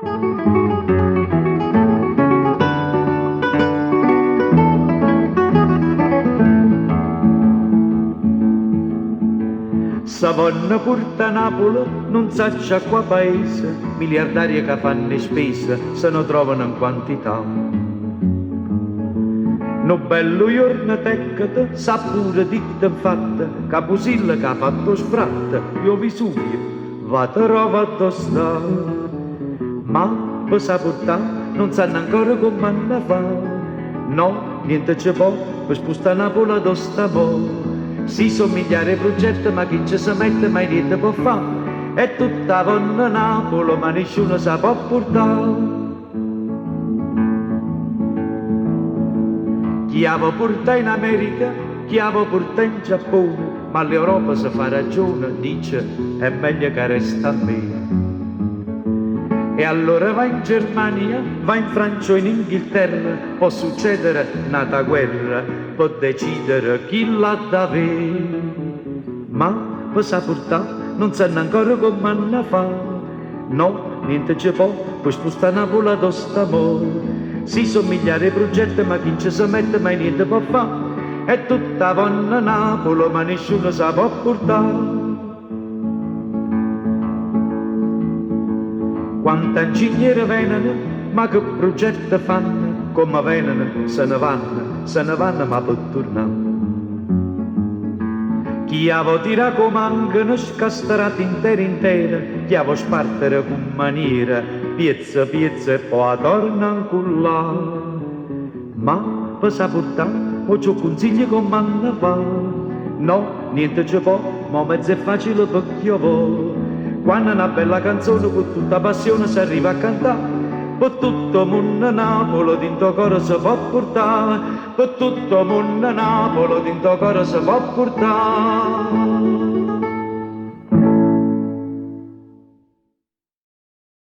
Savonna porta Napoli, non saccia qua paese, miliardari che fanno spese, se ne trovano in quantità. No bello giorno teccato, sa pure ditta fatta, Capusilla che ha fatto sfratta, io Vesuvio, va te trova a sta. Ma per saportà non sanno ancora come hanno fa. No, niente c'è può, per spostare Napoli ad Ostamò. Si somigliare ai progetti, ma chi ci si mette mai niente può fare. E tutta vonna Napoli, ma nessuno sa può portare. Chi avevo portato in America, chi avevo portato in Giappone, ma l'Europa se fa ragione, dice, è meglio che resta a me. E allora va in Germania, va in Francia o in Inghilterra, può succedere nata guerra, può decidere chi l'ha da avere. Ma per saportà non sanno ancora come hanno fa. No, niente ci può, poi spostare Napoli ad Ostamò. Si somigliare ai progetti, ma chi ci si mette mai niente può fa. È tutta vonna Napoli, ma nessuno sa può portare. Quanta ingegneri vengono, ma che progetti fanno, come vengono, se ne vanno ma per tornare. Chi avevo tirato come mancano, scastrato intere, chi avevo spartere con maniera, piezza e poi torna là. Ma per saportà, o c'ho consigli come hanno fa. No, niente ci può, ma mezzo è facile perché io voglio. Quando una bella canzone con tutta passione si arriva a cantare, per tutto mondo Napoli dentro cuore si può portare, per tutto mondo Napoli dentro cuore si può portare.